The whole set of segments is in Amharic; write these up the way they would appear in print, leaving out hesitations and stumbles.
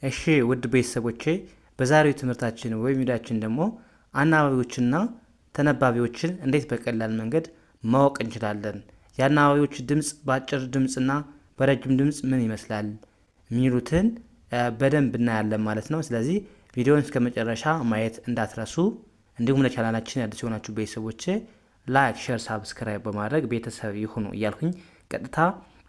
እሺ ውድ ቤተሰቦቼ በዛሬው ትምህርታችን ወይም ቪዲዮአችን ደግሞ አናባቢዎችና ተነባቢዎችን እንዴት በቀላል መንገድ ማወቅ እንችላለን፣ የአናባቢዎች ድምጽ በአጭር ድምጽና በረጅም ድምጽ ምን ይመስላል የሚሉትን በደንብ እናያለን ማለት ነው። ስለዚህ ቪዲዮውን እስከመጨረሻ ማየት እንዳትረሱ። እንዲሁም ለቻናላችን አዲስ የሆናችሁ ቤተሰቦቼ ላይክ፣ ሼር፣ ሳብስክራይብ በማድረግ ቤተሰብ ይሁኑ እያልኩኝ ቀጥታ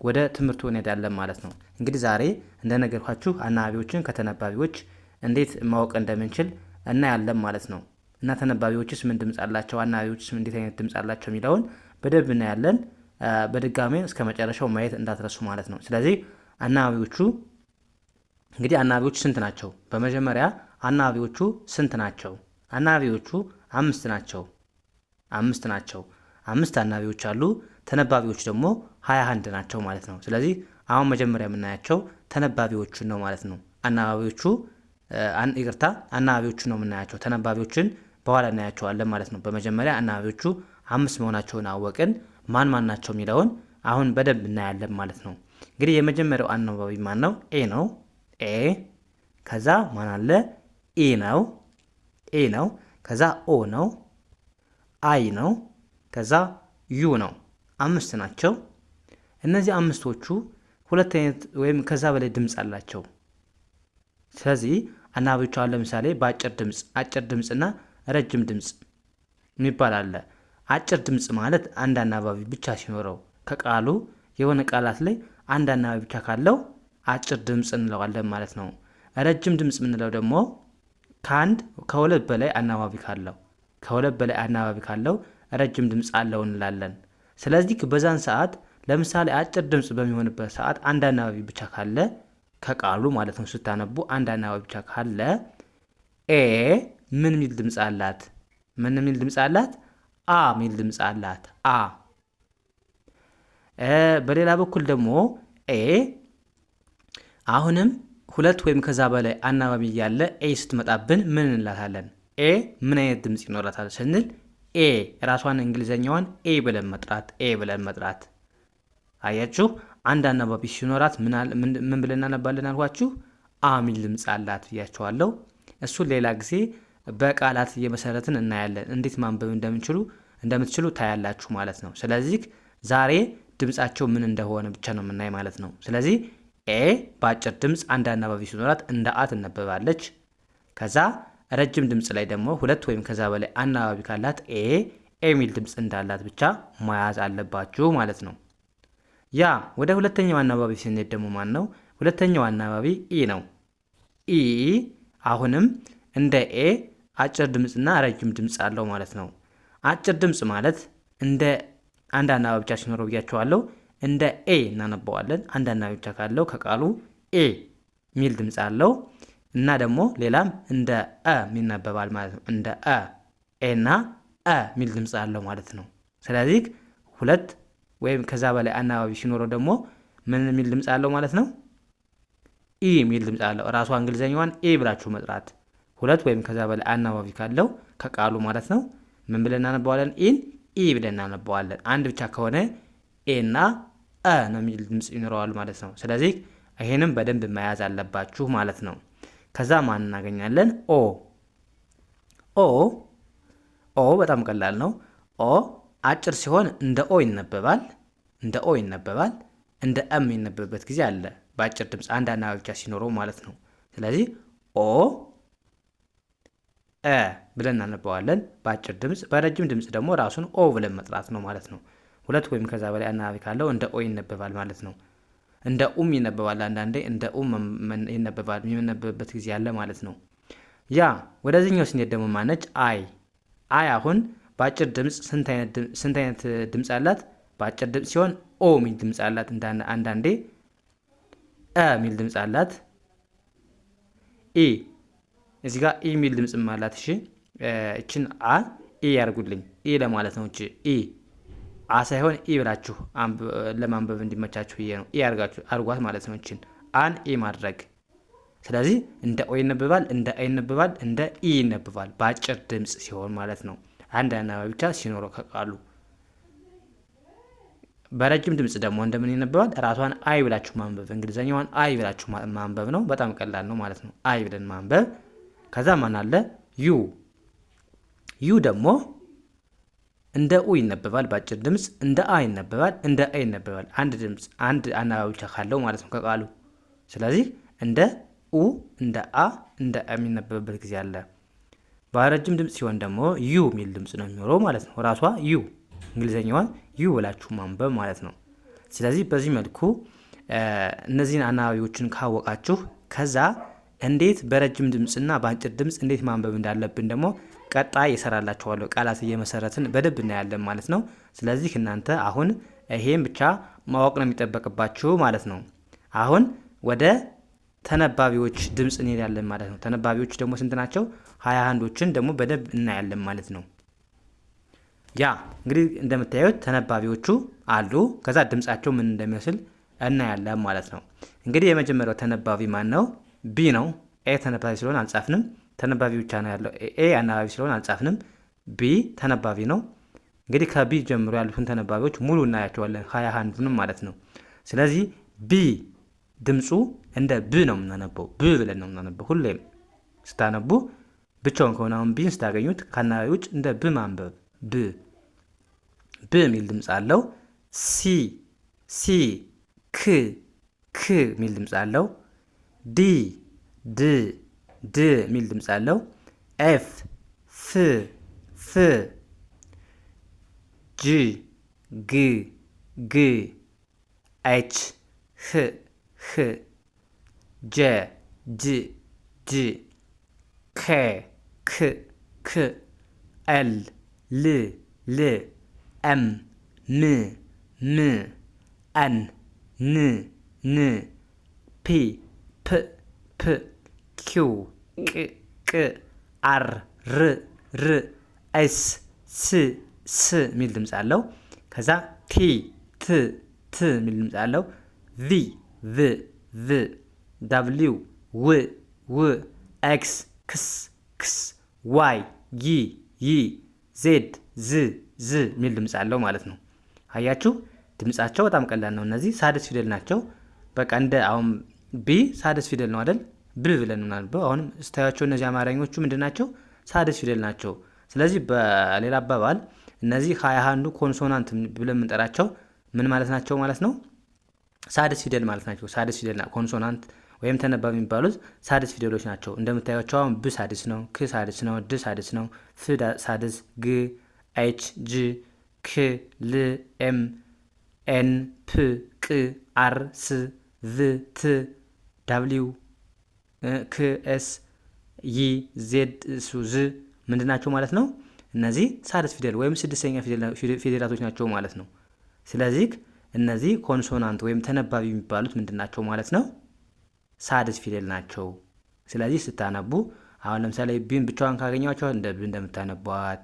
ወደ ትምህርቱ እንሄዳለን ማለት ነው። እንግዲህ ዛሬ እንደነገርኳችሁ አናባቢዎችን ከተነባቢዎች እንዴት ማወቅ እንደምንችል እናያለን ማለት ነው። እና ተነባቢዎችስ ምን ድምጽ አላቸው፣ አናባቢዎችስ እንዴት አይነት ድምጽ አላቸው የሚለውን በደንብ እናያለን። በድጋሚ እስከ መጨረሻው ማየት እንዳትረሱ ማለት ነው። ስለዚህ አናባቢዎቹ አናባቢዎቹ ስንት ናቸው? በመጀመሪያ አናባቢዎቹ ስንት ናቸው? አናባቢዎቹ አምስት ናቸው። አምስት አናባቢዎች አሉ። ተነባቢዎች ደግሞ 21 ናቸው ማለት ነው። ስለዚህ አሁን መጀመሪያ የምናያቸው ተነባቢዎቹን ነው ማለት ነው። አናባቢዎቹን ነው የምናያቸው። ተነባቢዎችን በኋላ እናያቸዋለን ማለት ነው። በመጀመሪያ አናባቢዎቹ አምስት መሆናቸውን አወቅን። ማን ናቸው የሚለውን አሁን በደንብ እናያለን ማለት ነው። እንግዲህ የመጀመሪያው አናባቢ ማን ነው? ኤ ነው። ኤ ከዛ ማን አለ? ኢ ነው። ከዛ ኦ ነው። አይ ነው። ከዛ ዩ ነው። አምስት ናቸው። እነዚህ አምስቶቹ ሁለት አይነት ወይም ከዛ በላይ ድምጽ አላቸው። ስለዚህ አናባቢዎቹ አሁን ለምሳሌ በአጭር ድምጽ፣ አጭር ድምጽና ረጅም ድምጽ የሚባል አለ። አጭር ድምጽ ማለት አንድ አናባቢ ብቻ ሲኖረው ከቃሉ የሆነ ቃላት ላይ አንድ አናባቢ ብቻ ካለው አጭር ድምጽ እንለዋለን ማለት ነው። ረጅም ድምጽ የምንለው ደግሞ ከሁለት በላይ አናባቢ ካለው ረጅም ድምጽ አለው እንላለን። ስለዚህ በዛን ሰዓት ለምሳሌ አጭር ድምጽ በሚሆንበት ሰዓት አንድ አናባቢ ብቻ ካለ ከቃሉ ማለት ነው፣ ስታነቡ አንድ አናባቢ ብቻ ካለ ኤ ምን ሚል ድምጽ አላት? አ ሚል ድምጽ አላት። አ። በሌላ በኩል ደግሞ ኤ አሁንም ሁለት ወይም ከዛ በላይ አናባቢ ያለ ኤ ስትመጣብን ምን እንላታለን? ኤ ምን አይነት ድምጽ ይኖራታል ስንል ኤ ራሷን እንግሊዘኛዋን ኤ ብለን መጥራት። አያችሁ፣ አንድ አናባቢ ሲኖራት ምን ብለን እናነባለን አልኳችሁ? አ ሚል ድምጽ አላት ብያችኋለሁ። እሱን ሌላ ጊዜ በቃላት እየመሰረትን እናያለን። እንዴት ማንበብ እንደምትችሉ ታያላችሁ ማለት ነው። ስለዚህ ዛሬ ድምጻቸው ምን እንደሆነ ብቻ ነው የምናይ ማለት ነው። ስለዚህ ኤ በአጭር ድምጽ አንድ አናባቢ ሲኖራት እንደ አ ትነበባለች። ከዛ ረጅም ድምጽ ላይ ደግሞ ሁለት ወይም ከዛ በላይ አናባቢ ካላት ኤ ሚል ድምጽ እንዳላት ብቻ መያዝ አለባችሁ ማለት ነው። ያ ወደ ሁለተኛው አናባቢ ስንሄድ ደግሞ ማን ነው? ሁለተኛው አናባቢ ኢ ነው። ኢ አሁንም እንደ ኤ አጭር ድምጽና ረጅም ድምጽ አለው ማለት ነው። አጭር ድምጽ ማለት እንደ አንድ አናባቢ ብቻ ሲኖረው ብያቸዋለሁ። እንደ ኤ እናነባዋለን። አንድ አናባቢ ብቻ ካለው ከቃሉ ኤ ሚል ድምጽ አለው እና ደግሞ ሌላም እንደ አ የሚነበባል ማለት ነው። እንደ አ ኤና አ ሚል ድምጽ አለው ማለት ነው። ስለዚህ ሁለት ወይም ከዛ በላይ አናባቢ ሲኖረው ደግሞ ምን ሚል ድምጽ አለው ማለት ነው? ኢ ሚል ድምጽ አለው። ራሷ እንግሊዘኛዋን ኤ ብላችሁ መጥራት። ሁለት ወይም ከዛ በላይ አናባቢ ካለው ከቃሉ ማለት ነው ምን ብለን እናነባዋለን? ኢን ኢ ብለን እናነባዋለን። አንድ ብቻ ከሆነ ኤና አ ነው ሚል ድምጽ ይኖረዋል ማለት ነው። ስለዚህ ይሄንም በደንብ መያዝ አለባችሁ ማለት ነው። ከዛ ማን እናገኛለን? ኦ በጣም ቀላል ነው። ኦ አጭር ሲሆን እንደ ኦ ይነበባል። እንደ እም የሚነበብበት ጊዜ አለ። በአጭር ድምጽ አንድ አናባቢ ብቻ ሲኖረው ማለት ነው። ስለዚህ ኦ ብለን እናነባዋለን በአጭር ድምጽ። በረጅም ድምጽ ደግሞ ራሱን ኦ ብለን መጥራት ነው ማለት ነው። ሁለት ወይም ከዛ በላይ አናባቢ ካለው እንደ ኦ ይነበባል ማለት ነው። እንደ ይነበባል። አንዳንዴ እንደ ይነበባል የሚነበብበት ጊዜ አለ ማለት ነው። ያ ወደዚህኛው ስንሄድ ደግሞ ማነች? አይ አሁን በአጭር ድምጽ ስንት አይነት ድምጽ አላት? በአጭር ድምጽ ሲሆን ኦ ሚል ድምጽ አላት። አንዳንዴ ሚል ድምጽ አላት። እዚህ ጋር ኢ ሚል ድምጽም አላት። እሺ እችን ያርጉልኝ። ለማለት ነው። እቺ አ ሳይሆን ኢ ብላችሁ ለማንበብ እንዲመቻችሁ ብዬ ነው። አርጓት ማለት ነው። እችን አን ማድረግ። ስለዚህ እንደ ኦ ይነበባል፣ እንደ አ ይነበባል፣ እንደ ኢ ይነበባል በአጭር ድምጽ ሲሆን ማለት ነው። አንድ አናባቢ ብቻ ሲኖረው ከቃሉ በረጅም ድምፅ ደግሞ እንደምን ይነበባል? ራሷን አይ ብላችሁ ማንበብ፣ እንግሊዘኛዋን አይ ብላችሁ ማንበብ ነው። በጣም ቀላል ነው ማለት ነው። አይ ብለን ማንበብ። ከዛ ማን አለ? ዩ። ዩ ደግሞ እንደ ኡ ይነበባል በአጭር ድምፅ፣ እንደ አ ይነበባል፣ እንደ አ ይነበባል። አንድ ድምፅ አንድ አናባቢ ብቻ ካለው ማለት ነው ከቃሉ። ስለዚህ እንደ ኡ፣ እንደ አ፣ እንደ አ የሚነበብበት ጊዜ አለ። በረጅም ድምፅ ሲሆን ደግሞ ዩ የሚል ድምፅ ነው የሚኖረው ማለት ነው። ራሷ ዩ፣ እንግሊዝኛዋን ዩ ብላችሁ ማንበብ ማለት ነው። ስለዚህ በዚህ መልኩ እነዚህን አናባቢዎችን ካወቃችሁ ከዛ እንዴት በረጅም ድምፅና በአጭር ድምፅ እንዴት ማንበብ እንዳለብን ደግሞ ቀጣይ እሰራላችኋለሁ። ቃላት እየመሰረትን በደንብ እናያለን ማለት ነው። ስለዚህ እናንተ አሁን ይሄን ብቻ ማወቅ ነው የሚጠበቅባችሁ ማለት ነው። አሁን ወደ ተነባቢዎች ድምፅ እንሄዳለን ማለት ነው። ተነባቢዎች ደግሞ ስንት ናቸው? 21ዎችን ደግሞ በደንብ እናያለን ማለት ነው። ያ እንግዲህ እንደምታዩት ተነባቢዎቹ አሉ። ከዛ ድምፃቸው ምን እንደሚመስል እናያለን ማለት ነው። እንግዲህ የመጀመሪያው ተነባቢ ማን ነው? ቢ ነው። ኤ ተነባቢ ስለሆነ አልጻፍንም። ተነባቢ ብቻ ነው ያለው። ኤ አናባቢ ስለሆነ አልጻፍንም። ቢ ተነባቢ ነው። እንግዲህ ከቢ ጀምሮ ያሉትን ተነባቢዎች ሙሉ እናያቸዋለን፣ 21ዱንም ማለት ነው። ስለዚህ ቢ ድምፁ እንደ ብ ነው የምናነበው። ብ ብለን ነው የምናነበው። ሁሌም ስታነቡ ብቻውን ከሆነ አሁን ቢን ስታገኙት ከአናባቢ ውጭ እንደ ብ ማንበብ። ብ ብ የሚል ድምፅ አለው። ሲ ሲ ክ ክ የሚል ድምፅ አለው። ዲ ድ ድ የሚል ድምፅ አለው። ኤፍ ፍ ፍ ጂ ግ ግ ኤች ህ ህ ጀ ጅ ጅ ከ ክ ክ ኤል ል ል ኤም ም ም ኤን ን ን ፒ ፕ ፕ ኪው ቅ ቅ አር ር ር ኤስ ስ ስ የሚል ድምፅ አለው። ከዛ ቲ ት ት የሚል ድምፅ አለው። ቪ ቭ ቭ ዳብሊው ው ው ኤክስ ክስ ክስ ዋይ ይ ይ ዜድ ዝ ዝ የሚል ድምፅ አለው ማለት ነው። አያችሁ ድምፃቸው በጣም ቀላል ነው። እነዚህ ሳድስ ፊደል ናቸው። በቃ እንደ አሁን ቢ ሳድስ ፊደል ነው አይደል? ብ ብለን ምናልበው አሁንም ስታያቸው እነዚህ አማርኞቹ ምንድን ናቸው? ሳድስ ፊደል ናቸው። ስለዚህ በሌላ አባባል እነዚህ 21ዱ ኮንሶናንት ብለን የምንጠራቸው ምን ማለት ናቸው ማለት ነው? ሳድስ ፊደል ማለት ናቸው። ሳድስ ፊደል ኮንሶናንት ወይም ተነባቢ የሚባሉት ሳድስ ፊደሎች ናቸው። እንደምታዩቸው አሁን ብ ሳድስ ነው፣ ክ ሳድስ ነው፣ ድ ሳድስ ነው፣ ፍ ሳድስ፣ ግ ኤች ጅ ክ ል ኤም ኤን ፕ ቅ አር ስ ቭ ት ዳብሊው ክ ኤስ ይ ዜድ ሱ ዝ ምንድን ናቸው ማለት ነው? እነዚህ ሳድስ ፊደል ወይም ስድስተኛ ፊደላቶች ናቸው ማለት ነው። ስለዚህ እነዚህ ኮንሶናንት ወይም ተነባቢ የሚባሉት ምንድን ናቸው ማለት ነው? ሳድስ ፊደል ናቸው። ስለዚህ ስታነቡ አሁን ለምሳሌ ቢን ብቻዋን ካገኟቸው እንደ ብ እንደምታነቧት፣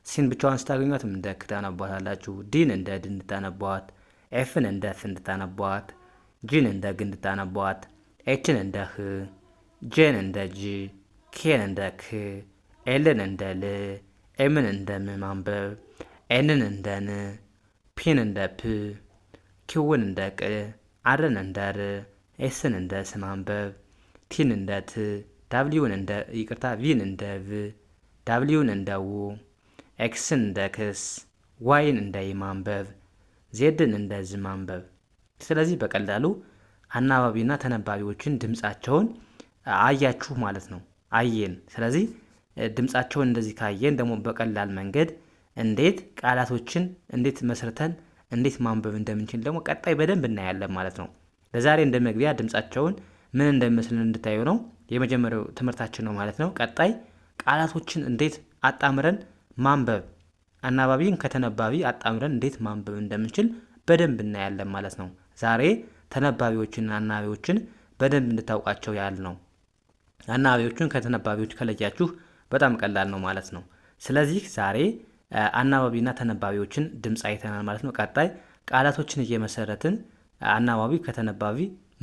ሲን ብቻዋን ስታገኟት እንደ ክ ታነቧታላችሁ፣ ዲን እንደ ድ እንድታነቧት፣ ኤፍን እንደ ፍ እንድታነቧት፣ ጂን እንደ ግ እንድታነቧት፣ ኤችን እንደ ህ፣ ጄን እንደ ጂ፣ ኬን እንደ ክ፣ ኤልን እንደ ል፣ ኤምን እንደ ም ማንበብ፣ ኤንን እንደ ን፣ ፒን እንደ ፕ፣ ኪውን እንደ ቅ፣ አርን እንደ ር፣ ኤስን እንደ ስ ማንበብ፣ ቲን እንደ ት፣ ዳብሊውን እንደ ይቅርታ ቪን እንደ ቭ፣ ዳብሊውን እንደ ው፣ ኤክስን እንደ ክስ፣ ዋይን እንደ ይ ማንበብ፣ ዜድን እንደ ዝ ማንበብ። ስለዚህ በቀላሉ አናባቢና ተነባቢዎችን ድምፃቸውን አያችሁ ማለት ነው። አየን። ስለዚህ ድምፃቸውን እንደዚህ ካየን ደግሞ በቀላል መንገድ እንዴት ቃላቶችን እንዴት መስርተን እንዴት ማንበብ እንደምንችል ደግሞ ቀጣይ በደንብ እናያለን ማለት ነው። ለዛሬ እንደ መግቢያ ድምፃቸውን ምን እንደሚመስል እንድታዩ ነው። የመጀመሪያው ትምህርታችን ነው ማለት ነው። ቀጣይ ቃላቶችን እንዴት አጣምረን ማንበብ፣ አናባቢን ከተነባቢ አጣምረን እንዴት ማንበብ እንደምንችል በደንብ እናያለን ማለት ነው። ዛሬ ተነባቢዎችንና አናባቢዎችን በደንብ እንድታውቃቸው ያህል ነው። አናባቢዎችን ከተነባቢዎች ከለያችሁ በጣም ቀላል ነው ማለት ነው። ስለዚህ ዛሬ አናባቢና ተነባቢዎችን ድምፅ አይተናል ማለት ነው። ቀጣይ ቃላቶችን እየመሰረትን አናባቢ ከተነባቢ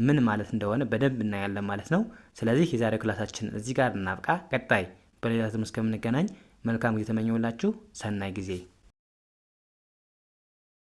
ምን ማለት እንደሆነ በደንብ እናያለን ማለት ነው። ስለዚህ የዛሬው ክላሳችን እዚህ ጋር እናብቃ። ቀጣይ በሌላ ትምህርት እስከምንገናኝ መልካም ጊዜ ተመኘሁላችሁ። ሰናይ ጊዜ